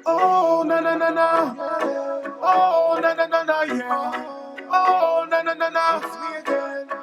Oh, na na na na. Oh, na na na na, yeah. Oh, na na na na.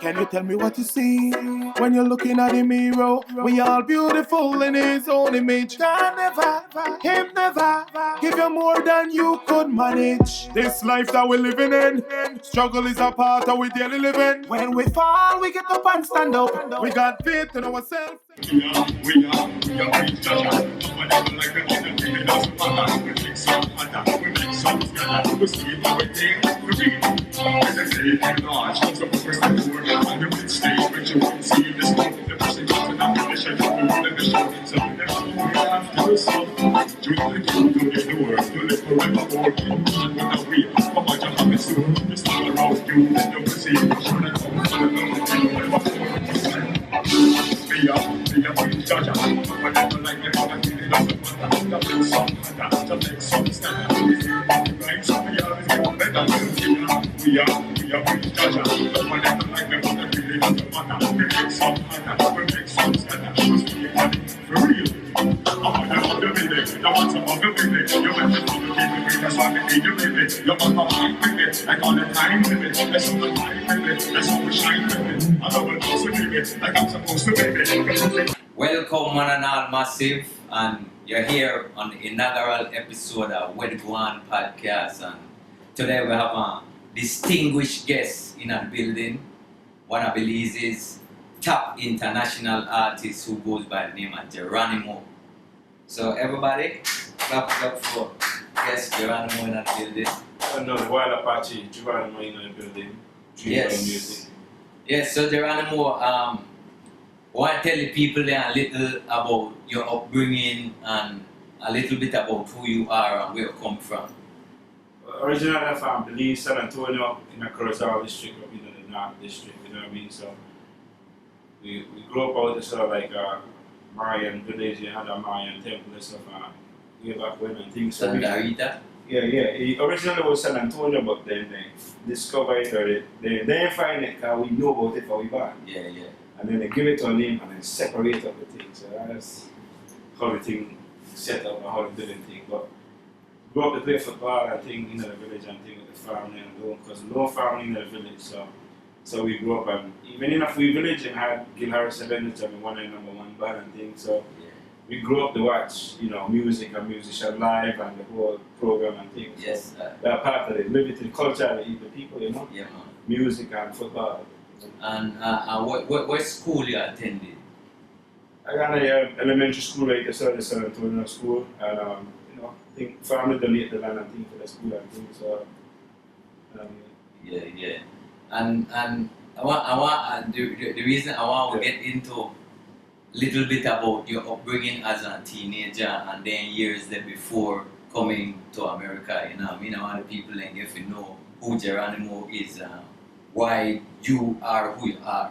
Can you tell me what you see when you're looking at the mirror? We all beautiful in his own image. God never, him never give you more than you could manage. This life that we're living in, struggle is a part of we daily living. When we fall, we get up and stand up. We got faith in ourselves. We are rich, Jaja. Whatever like the other thing, it doesn't matter. We make some matter, we make some together. We see how we take, we read. As I say, in large, so we first and forward, on the big stage, but you won't see this one. The person goes in application, we will in the show. So we have to do something. To the key, to the door, to the forever board. With a wheel, come on, you have it soon. It's all around you, you will see. Sure that comes to the be a big judge. Whatever like the other thing, it doesn't matter. To make some matter, to make some stand. Right, so we always get better. We are big judge. Whatever like the other thing, it doesn't matter. We make some matter, we make some stand. For real. I'm on the village, I want some of the village. You went to the village, that's why they need you village. You're on the high village, like on the time village. That's on the high village, that's on the shine village. I know what I'm supposed to village, like I'm supposed to village. Welcome, one and all, massive, and you're here on the inaugural episode of Where the Guan podcast. And today we have a distinguished guest in our building, one of Belize's top international artist who goes by the name of Geronimo. So everybody, clap it up for guest Geronimo in our building. No, the Wild Apache, Geronimo in the building. Yes. Music. Yes, so Geronimo, I want to tell the people there a little about your upbringing and a little bit about who you are and where you come from. Originally I'm from Belize, San Antonio, in the Curacao district, up in the North district, you know what I mean? So we grew up out there sort of like Mayan village, you had a Mayan temple and stuff, way back when and things. So Santa Rita? yeah. It originally was San Antonio, but then they discovered it, or they didn't find it because we know about it for we back. Yeah. And then they give it to a name and then separate up the thing. So that's how the thing set up and how the building thing. But grew up to play football and thing in the village and thing with the family and alone, because no family in the village. So we grew up and even in a free village and had Gil Harris Event, which one and number one band and thing. So we grew up to watch, music and musician live and the whole program and things. Yes. They're part of it. Live it in culture and the people, Yeah, man. Music and football. And what school you attended? I got an elementary school right there, so the San Antonio school, and I think family donate the land and things for the school and things. So Yeah. And I want the reason I want to get into little bit about your upbringing as a teenager and then years that before coming to America. You know, I mean, I want the people and if you know who Geronimo is, why you are who you are.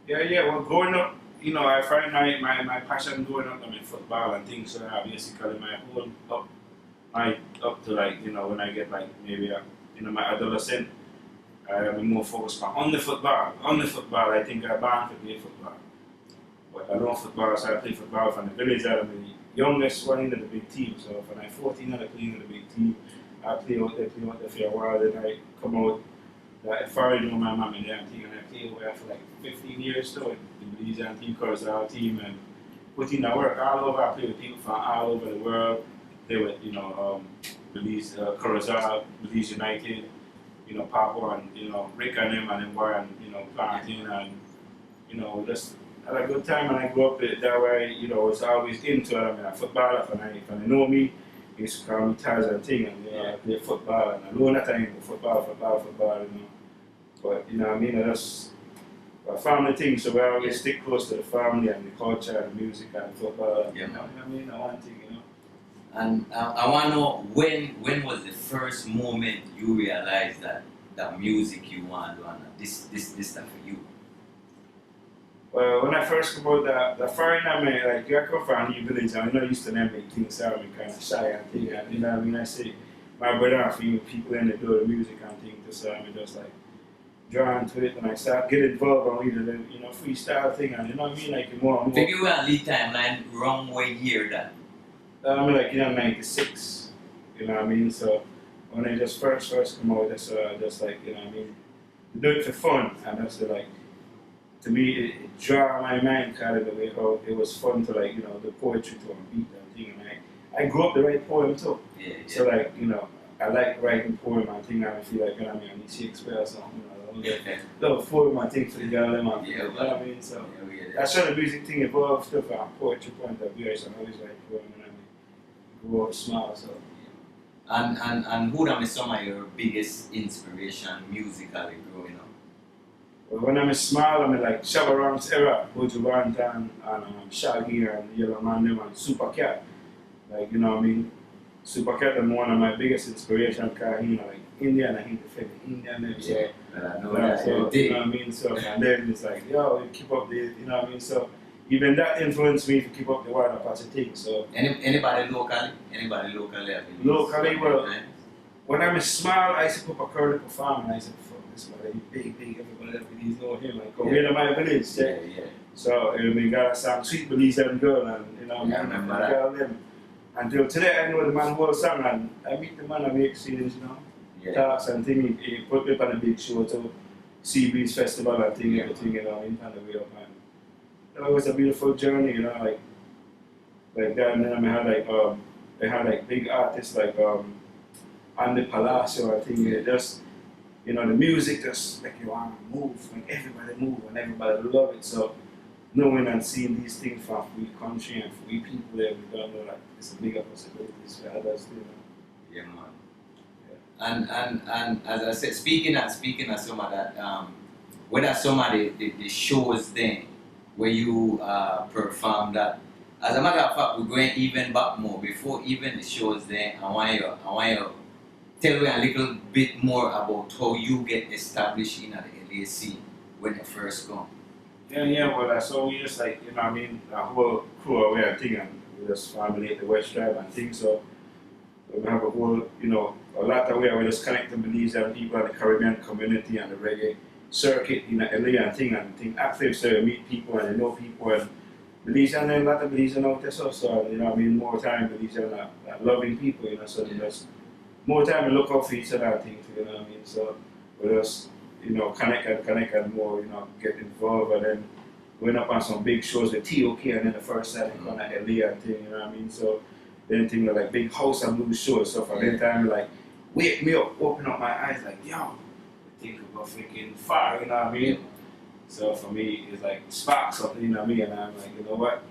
Yeah. Well, growing up, I find my passion growing up in football and things. So basically my whole up to like when I get like maybe my adolescent, I'll be more focused on the football. On the football, I think I'm born to play football. But I love football, so I play football from the village. I'm the youngest one in the big team. So when I'm 14, I play in the big team. I play out there for a while. Then I come out. I followed my mom and them thing, and I played over there for like 15 years. So the Belize and team, Curacao team, and put in the work all over. I play with people from all over the world. They were, Belize, Curacao, Belize United, Papa and Rick and them and Warren, planting and just had a good time. And I grew up that way. Was always into it. I mean, football. If I know me, he used to call me Tarzan thing, and I play football. And I know that time football. But I mean, that's a family thing. So we always stick close to the family and the culture and the music and football. Yeah, man. I mean, I want to, And I want to know when was the first moment you realized that music you want to do and this stuff for you? Well, when I first come out, the foreigner man, like I come from a new village, and used to make things sound kind of shy and thing. And, what I mean? I say, my brother and few people in the door, the music and things, so I'm just like drawn to it, and I start getting involved and freestyle thing, and what I mean, like more and more. Figure out lead timeline, wrong way year that. I mean, like 96. you know what I mean? So when I just first come out, just like, you know what I mean? Do it for fun, and that's the like, to me, it draw my mind kind of the way how it was fun to like, you know, the poetry to a beat and thing, and I grew up to write poem too. Yeah, So like, you know, I like writing poem and thing, and I feel like, you know what I mean, I need Shakespeare or something, you know, little poem and thing for the girl, them, and, Yeah, you know what I mean? So yeah, we get it. that's how the music thing evolved stuff from poetry point of view. So I always write poem, and I mean, grow up small, so. And who are some of your biggest inspiration musically growing up? Well, when I'm small, I'm like Shabba Ranks era, Buju Banton, and Shaggy and Yellow Man, them, and Super Cat. Like, you know what I mean? Super Cat is one of my biggest inspiration because, you know, like Indian, I hate the favorite Indian them, so. Yeah, but I know Yeah, that so, every you know day. what I mean? So, and then it's like, yo, you keep up the, you know what I mean? So, even that influenced me to keep up the Wild Apache thing. So, Anybody locally? Anybody locally? I believe? Locally, well, Right? when I was small, I used to put a curly perform, and I used to fuck this man, he big, everybody else believes know him. Like, come here to my village, Yeah, yeah. yeah. So, we got a song, Sweet Believes Them Girl, and, you know, Yeah, I and remember the that. girl them. Until today, I know the man whole song, and I meet the man, I make scenes, you know, Yeah. talks and thing. He put me on a big show to Seabreeze Festival and thing, everything, you know, in on the way up. And, you know, it was a beautiful journey, you know, like that. And then I had like, they had like big artists like, Andy Palacio, I think, they just, you know, the music just like you want to move, like everybody move and everybody love it. So knowing and seeing these things from free country and free people there, we don't know like it's a bigger possibilities for others too. Yeah, man. And as I said, speaking of some of that, what are some of the shows then where you perform that? As a matter of fact, we're going even back more before even the shows then. I want you tell me a little bit more about how you get established in the LA scene when you first come. Yeah, well, so we just like, you know what I mean, a whole crew away and thing, and we just formulate the West Drive and things. So we have a whole, you know, a lot of way we just connect the Belizean people and the Caribbean community and the reggae circuit in LA and thing active, so you meet people and you know people and Belizean and a lot of Belizean out there, so you know what I mean, more time Belizean are loving people, you know, so they just more time we look out for each other and things, you know what I mean, so we just, you know, connect and more, you know, get involved and then going up on some big shows with TOK and then the first time going to LA and thing, you know what I mean, so then things like big house and blues shows, so for that time like wake me up, open up my eyes like, yo, think about freaking fire, you know what I mean? So for me, it's like spark something, you know what I mean? And I'm like, you know what?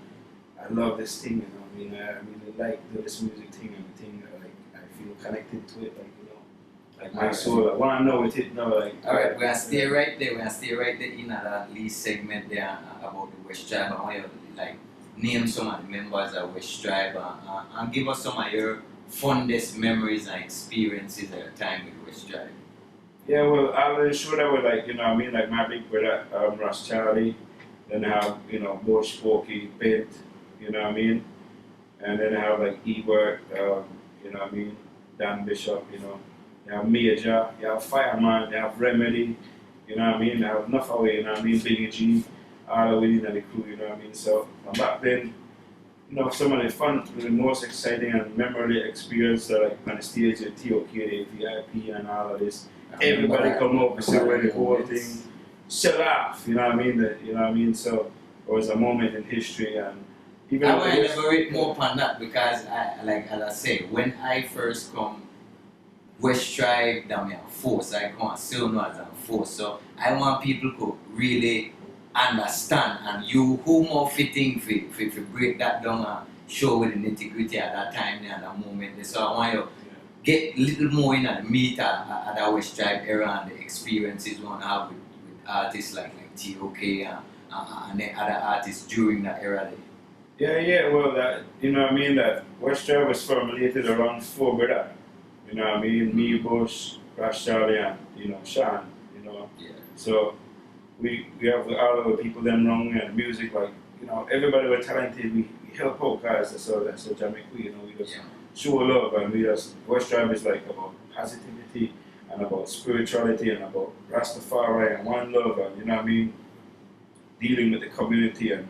I love this thing, you know what I mean? I really like this music thing and the thing, like I feel connected to it, like, you know, like my soul, I want to know it, you know, like. Alright, we're gonna stay right there. We're gonna stay right there in that lead segment there about the West Tribe. I want you to like name some of the members of West Tribe and give us some of your fondest memories and experiences at your time with West Tribe. Yeah, well, I'll show that with like, you know what I mean, like my big brother, Ross Charlie, then I have, you know, Bush, Porky, Bent, you know what I mean? And then I have like Ebert, you know what I mean, Dan Bishop, you know. You have Major, you have Fireman, you have Remedy, you know what I mean? You have Enough Away, you know what I mean? Biggie G, all the way in the crew, you know what I mean? So back then, you know, some of the fun, the most exciting and memorable experience like on the stage at TOK, the VIP and all of this. Everybody come up and celebrate the whole thing, shut off, you know what I mean? You know what I mean? So it was a moment in history and even I want to elaborate more upon that because I like as I say, when I first come West Tribe, that me a force, I can't still know as a force. So I want people to really understand and you who more fitting for break that down and show with the nitty-gritty at that time there at that moment. So I want you get a little more in the meat at the West Tribe era and the experiences we want to have with artists like TOK and the other artists during that era there. Yeah, well, that, you know what I mean, that West Tribe was formulated around four brothers, you know what I mean, me, Bush, Rash Charlie, and, you know, Sean, you know. Yeah. So we have all of the people them wrong and music, like, you know, everybody was talented, we help out guys, so that's what Jamaica, you know, we just show love and we just, West Tribe is like about positivity and about spirituality and about Rastafari and one love and, you know what I mean, dealing with the community and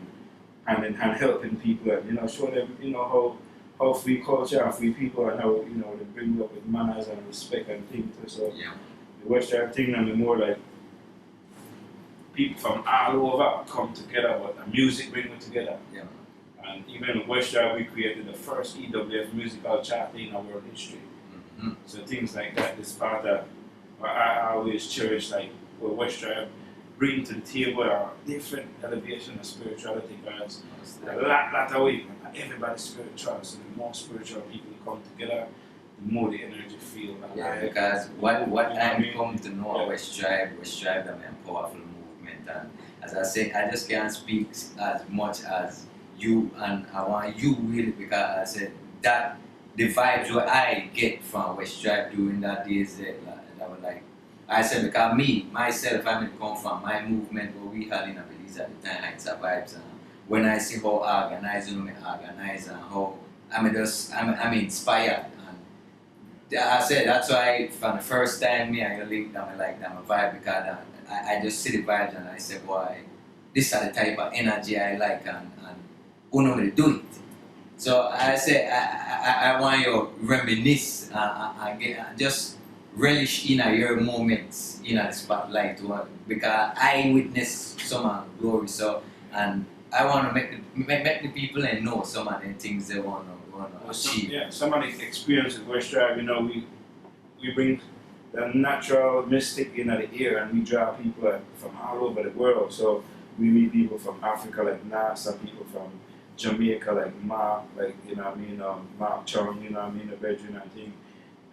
hand in hand helping people and, you know, show them, you know, how free culture and free people and how they bring you up with manners and respect and things. So Yeah. the West Drive thing and the more like people from all over come together, but the music bring them together. Yeah. And even in West Drive, we created the first EWF musical chart in our world history. Mm-hmm. So things like that is part of what I always cherish, like what West Drive bring to the table are different elevation of spirituality, guys. A lot of way, everybody's spiritual, so the more spiritual people come together, the more the energy feel Yeah, alive. because what You know what I I'm mean? come to know Yeah. West Drive is a powerful movement, and as I say, I just can't speak as much as you, and I want you really because I said that the vibes what I get from West Drive during that days that were like I said because me myself I come from my movement what we had in Belize at the time it's a vibes and when I see how organized you organize and how I'm inspired. I said that's why from the first time me I link them I like them a vibe because I just see the vibes and I say boy this are the type of energy I like and who know to do it. So I say I want you to reminisce just relish in your moments in the spotlight because I witnessed some of the glory so and I want to make the people and know some of the things they want to achieve. Somebody experience with West Drive, we bring the natural mystic in the air and we draw people from all over the world. So we meet people from Africa like NASA, people from Jamaica like Mark, Mark Chung, the veteran and thing.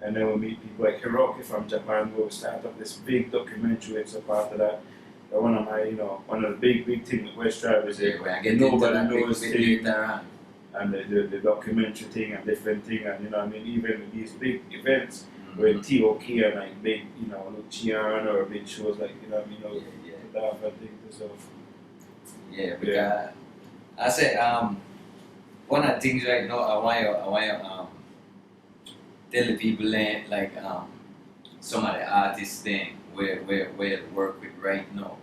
And then we meet people like Hiroki from Japan where we start up this big documentary, it's a part of that. One of the big things with West Drive is nobody knows things and the documentary thing and different thing and even with these big events where TOK and like big, Lucian or big shows like that and things so. Yeah, because I said one of the things right now I want you tell the people like some of the artists thing where work with right now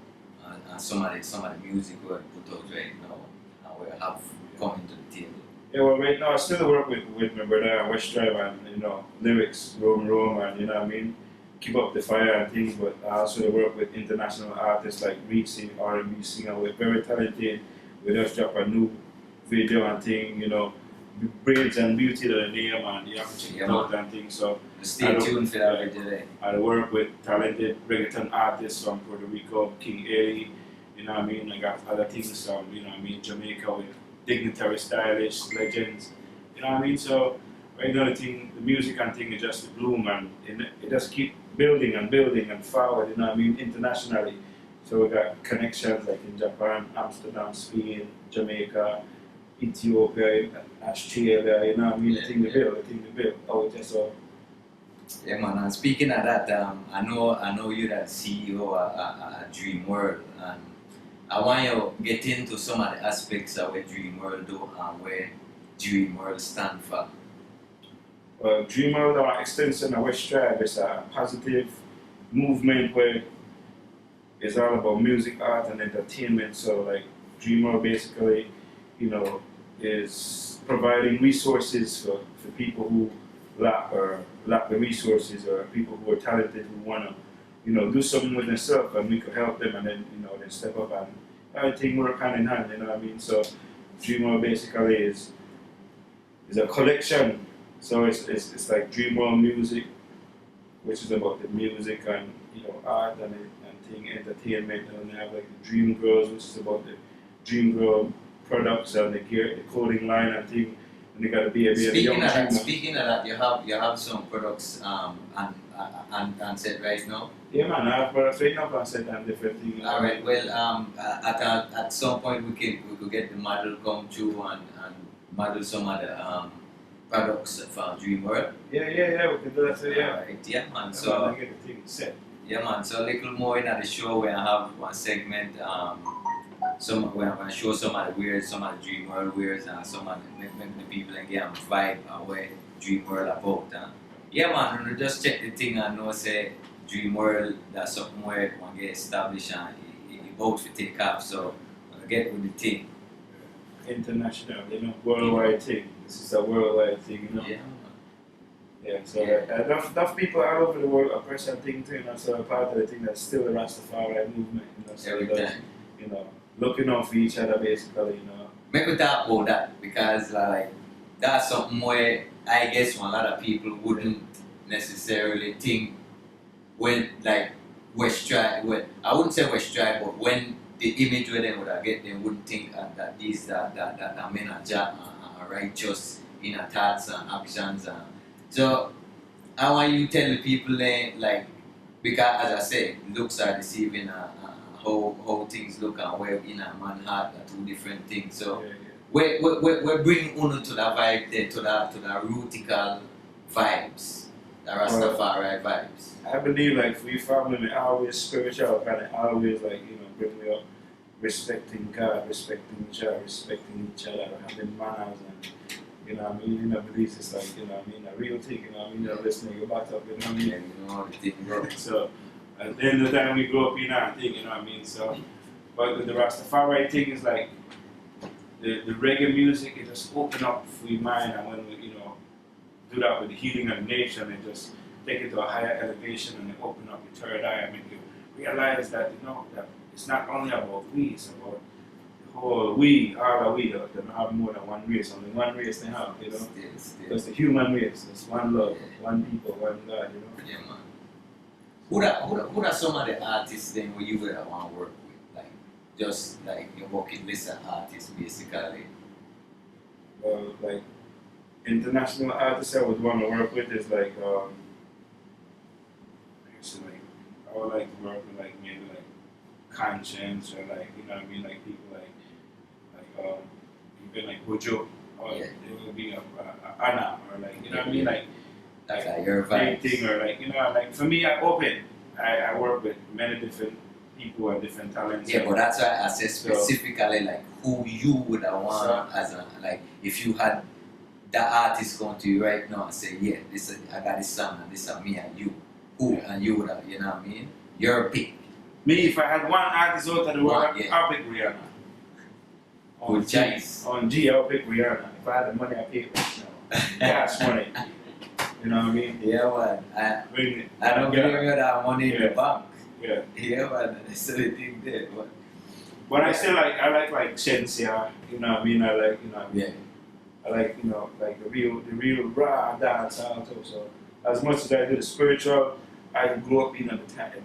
and some of the music we put out right now and we have coming to the table. Yeah, well, right now I still work with my brother on West Drive and lyrics, Rome, and keep up the fire and things. But I also work with international artists like Reezy, R&B singer. We're very talented. We just drop a new video and thing. Braids and Beauty to the name, and you have to check it out and things. So stay tuned for that today. I work with talented reggaeton artists from Puerto Rico, King Ailey. I got other things from Jamaica with dignitary stylists, legends, so right now the music and thing is just a bloom and it just keep building and forward, internationally. So we got connections like in Japan, Amsterdam, Spain, Jamaica, Ethiopia, Australia, the thing to build out there, so. Yeah man, and speaking of that, I know you're the CEO of Dream World and I want you to get into some of the aspects of what Dream World do and where Dream World stand for. Well, Dream World, our extension of West Drive, is a positive movement where it's all about music, art, and entertainment. So, like, Dream World basically, is providing resources for people who lack the resources or people who are talented who want to do something with themselves and we could help them and then, then step up and I think work hand in hand, So Dream World basically is a collection. So it's like Dream World Music, which is about the music and, art and thing, entertainment, and they have like the Dream Girls, which is about the Dream Girl products and the gear, the clothing line and thing. And they got to be a young dreamer. Speaking of that, you have some products and set right now. Yeah man, I have products right now on set and different things. Alright, well at some point we could get the model come through and model some of the products from Dream World. Yeah, we can do that, so yeah. Alright, yeah man. So I get the thing set. Yeah man, so a little more in the show where I have one segment where I'm going to show some of the wears, some of the Dream World wears and some of the people and get a vibe of where Dream World about. Yeah man, just check the thing and know say Dream World, that's something where it want to get established and it about to take off, so get with the thing. international, worldwide thing. This is a worldwide thing, Yeah. Yeah, so Yeah. enough people all over the world are pressing thing too, so a part of the thing that's still the Rastafari movement, so Every that's, time. looking out for each other basically, Make we talk about that because like that's something where I guess a lot of people wouldn't necessarily think when like West Tribe, when I wouldn't say West Tribe, but when the image where they would get, they wouldn't think that these that men are righteous in our thoughts and actions. So I want you to tell the people like because as I said, looks are deceiving. How things look and where in a man heart are two different things. So we bring Uno to the vibe there, to the rootical vibes, the Rastafari vibes. I believe like for your family, me always spiritual, kind of always like bring me up, respecting God, respecting each other, having manners, and I believe it's like a real thing, listening about up, Yeah, you know the thing, bro. So at the end of the time we grow up in that thing, So, but with the Rastafari thing is like the reggae music, it just open up for your mind, and when we do that with the healing of the nation, and just take it to a higher elevation, and it open up your third eye and make you realize that that it's not only about we, it's about the whole we, all of we. They don't have more than one race, only one race they have, Still. It's the human race. It's one love, one people, one God, Yeah, man. Who are some of the artists then who you would want to work with? Like, just like your bucket list of artists, basically. Well, like international artists I would want to work with is like I would like to work with like maybe like Conscience, or like like people like even like Bojo, or Yeah. it would be a Anna, or like like That's like your big vibes. thing, or like like for me I open. I work with many different people and different talents. Yeah, but that's why I said specifically like who you would have want as a like if you had the artist come to you right now and say, yeah, I got this song and this is me and you. Who and you would have, you know what I mean? Your pick. Me, if I had one artist out of the world, I'll pick Rihanna. Good choice. On G, I'll pick Rihanna. If I had the money, I'd pick Rihanna. Cash money. You know what I mean? Yeah, man. Bring it. I don't believe you that money in the bank. Yeah. Yeah, man. That's the thing there. But I still I like Shensia. You know what I mean? I like Yeah. I like like the real raw dance also. So as much as I do the spiritual, I grew up in the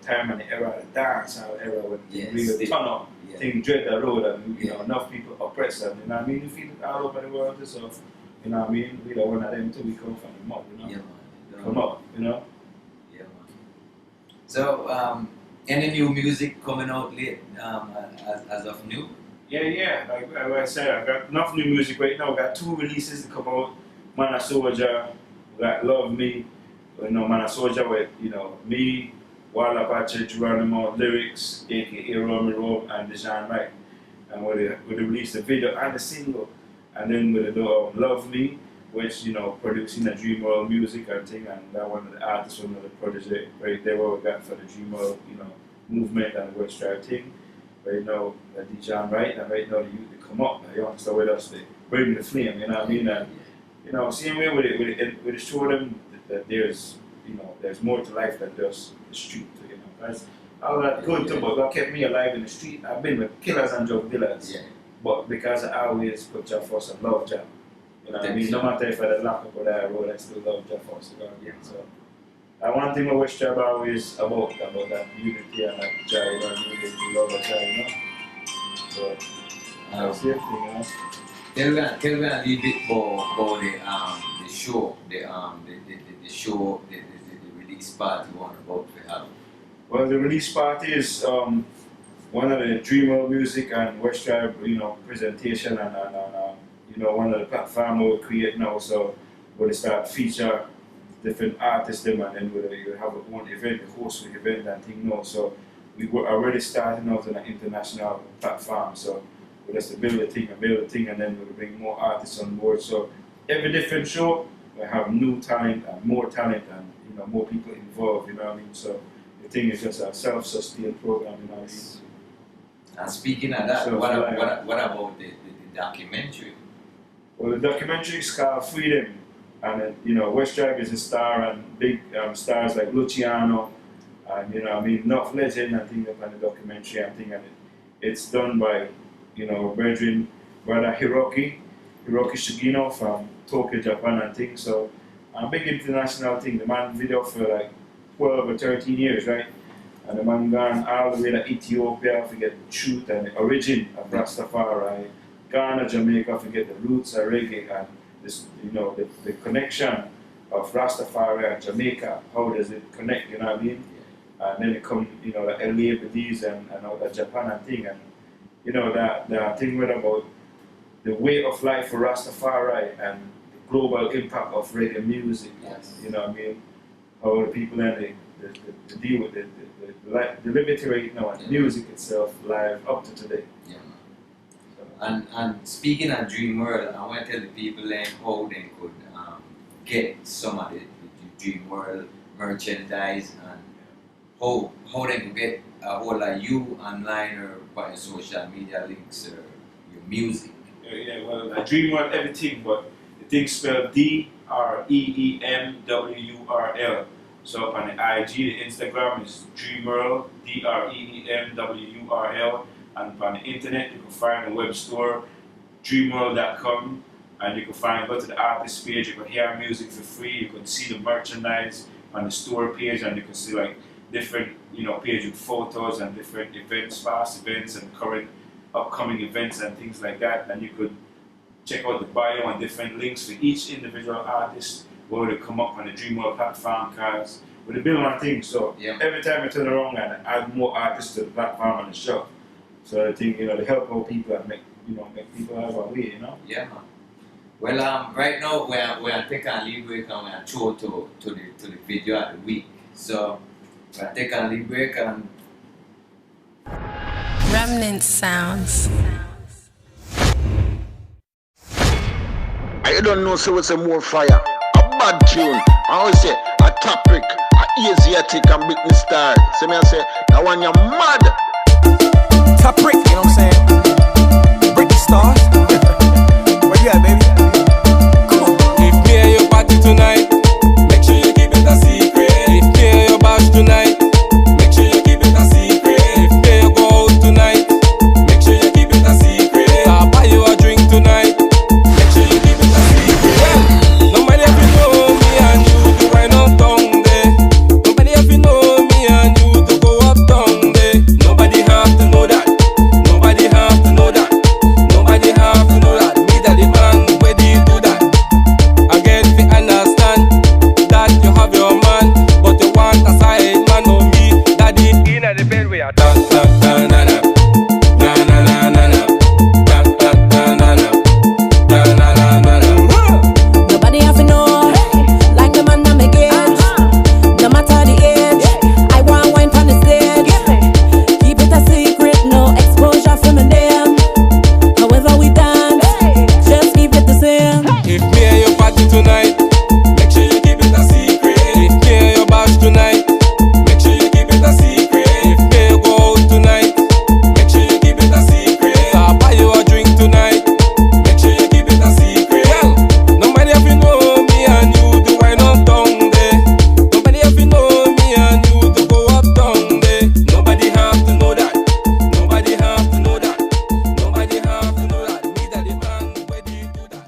time and the era, the dance era when real turn up, thing dread the road, and enough people oppress them. You know what I mean? You feel it all over the world. So you know what I mean? We are one of them too. We come from the mud. Yeah, man. Come up. Yeah, man. So, any new music coming out late as of new? Yeah. Like I said, I got enough new music right now. I got 2 releases to come out. Man a Soldier, got Love Me. Man a Soldier with me, Walla Pache, Geronimo, lyrics, aka Romy Rome and Dejan Wright. And we released the video and the single. And then we do Love Me, which producing the Dream World music and thing, and that one of the artists, one of the protege right there what we got for the Dream World, movement and West Drive thing. Right now, Dejan Wright, and right now the youth they come up, the youngsters with us, they bring the flame, you know what I mean? And same way with it show them that there's more to life than just the street, That's all that good too, but what kept me alive in the street, I've been with killers and drug dealers. Yeah. But because I always put Jah first and love Jah. You know what I mean? No matter if I lock up or that road, I still love Jah first. You know what I mean? So one thing I wish Jah always about that unity and that Jah, you know what I mean? The love of Jah, So that's the thing, Tell me a little bit about the show, the show, the release party you want about to have. Well, the release party is one of the Dream World Music and West Drive, presentation and one of the platforms we create now. So we'll start feature different artists them, and then we'll have our own event, the host of the event and thing now. So we were already starting out on an international platform. So we'll just build a thing, and then we'll bring more artists on board. So every different show we have new talent and more more people involved. You know what I mean? So the thing is just a self-sustained program. You know what I mean? And speaking of that, So what about the documentary? Well, the documentary is called Freedom, and West Drive is a star, and big stars like Luciano, and enough legend and things upon the documentary and thing, and it's done by brethren, brother Hiroki Shigino from Tokyo, Japan and things. So a big international thing. The man video for like 12 or 13 years, right? And the man gone all the way to Ethiopia to get the truth and the origin of Rastafari. Ghana, Jamaica to get the roots of reggae and this, the connection of Rastafari and Jamaica. How does it connect? You know what I mean? And then it come, like LA, Belize and all that Japan and thing, and that thing with about the way of life for Rastafari and the global impact of reggae music. Yes. You know what I mean? How the people and the deal with the liberty rate now and the music itself live up to today. Yeah. And speaking of Dream World, I want to tell the people how they could get some of the Dream World merchandise and how they could get a hold of you online or by your social media links or your music. Yeah, well, I Dream World everything, but the thing spelled DREEMWURL. So up on the IG, the Instagram is Dreamworld, DREEMWURL, and on the internet you can find the web store, dreamworld.com, and you can go to the artist page, you can hear music for free, you can see the merchandise on the store page, and you can see like different page with photos and different events, past events and current upcoming events and things like that, and you could check out the bio and different links for each individual artist where they come up on the Dreamworld platform, because with the build on things, so every time I turn around and add more artists to the platform and the show. So I think they help out people and make people have a way, Yeah, man. Well, right now we're taking a lead break and we're through to the video of the week. So we're taking a lead break and Remnant Sounds. I don't know, so it's a more fire. A bad tune. I always say a topic, a Asiatic and Britney Star. So me I say, that one you're mad. Topic, you know what I'm saying? Britney Star. Where you at, baby? Come on. If me and your party tonight, make sure you keep it a secret. If me and your bash tonight, make sure you keep it a secret. If me and you go out tonight, make sure you keep it a secret. I'll buy you a drink tonight, make sure you keep it a secret. Well, nobody ever know me and you to wind up down there. Nobody ever know me and you to go up down there. Nobody have to know that. Nobody have to know that. Nobody have to know that. Me that the man, where do you do that? Again, we understand that you have your man, but you want a side man on me. Daddy, in at the bed we are done, done, done, done, done. Nobody have to know, like the man that make it. No matter the age, I want wine from the stage. Keep it a secret, no exposure from the name. However we dance, just keep it the same. If me and your party tonight, make sure you keep it a secret. If me and your bash tonight, make sure you keep it a secret. If me and you go out tonight, make sure you keep it a secret. I'll buy you a drink tonight, make sure you keep it a secret. Well, nobody ever know me and you to wind up down there. Nobody ever know me and you to go up down there. Nobody have to know that. Nobody have to know that. Nobody have to know that. Me that the man, where do you do that?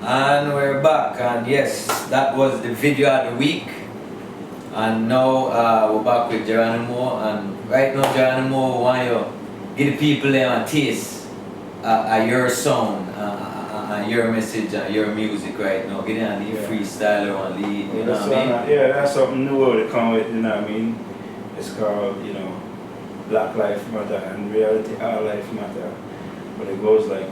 And we're back, and yes, that was the video of the week. And now we're back with Geronimo, and right now Geronimo, we want you give the people a taste of your sound, your message, your music right now. Get on the freestyle or lead, you know what I mean? Yeah, that's something new to come with, you know what I mean? It's called, Black Lives Matter, and reality, all life matter. But it goes like,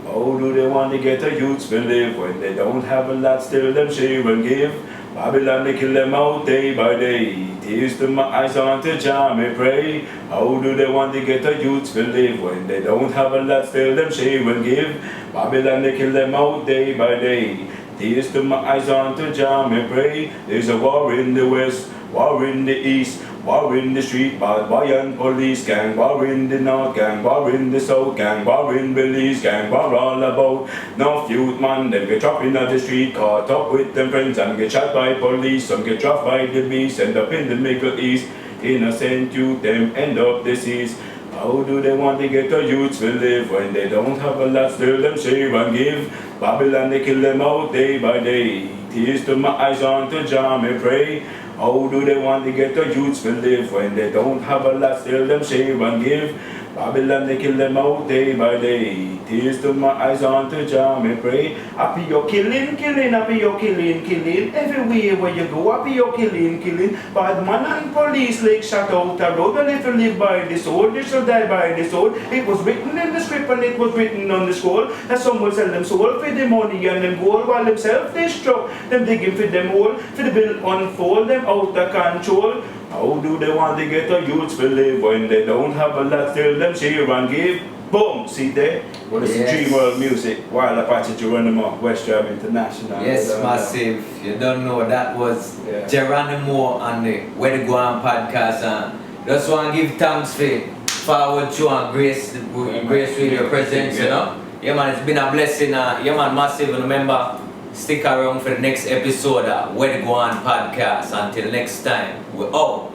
how do they want to get a youth to live when they don't have a lot, still them shave and give? Babylon, they kill them out day by day. Tears to my eyes unto Jah, me pray. How do they want to get a youth to live when they don't have a lot, still them shave and give? Babylon, they kill them out day by day. Tears to my eyes unto Jah, me pray. There's a war in the west, war in the east, War in the street, bad boy and police gang. War in the north gang, war in the south gang. War in Belize gang, war all about. No youth man, them get chopped in the street. Caught up with them friends and get shot by police. Some get dropped by the beast, end up in the Middle East. Innocent youth, them end up deceased. How do they want to get the youths to live when they don't have a lot? Still them shave and give. Babylon they kill them out day by day. Tears to my eyes unto Jah me pray. How do they want to get the youths to live when they don't have a lot? Still them shave and give. Babylon they kill them out day by day. Tears to my eyes unto Jah me pray. Happy you're killing, happy you're killing. Everywhere where you go, happy you're killing. Bad man and police like shut out a road. Well if you live by the sword, you shall die by the sword. It was written in the script and it was written on the scroll. That some will sell them soul for the money and them gold, while themselves they struck. Them digging for them hole, for the bill unfold them out of control. How do they want to get the youths to live when they don't have a lot? Still them share and give. Boom, see there? Well, it's Dream World Music, Wild Apache Geronimo, West Drive International. Yes, massive. You don't know, that was Geronimo on the Where to Go On podcast. And just want to give thanks for forward to and grace with your presence, you know. Yeah man, it's been a blessing. Yeah man, massive. And remember, stick around for the next episode of Where to Go On podcast. Until next time, we're out.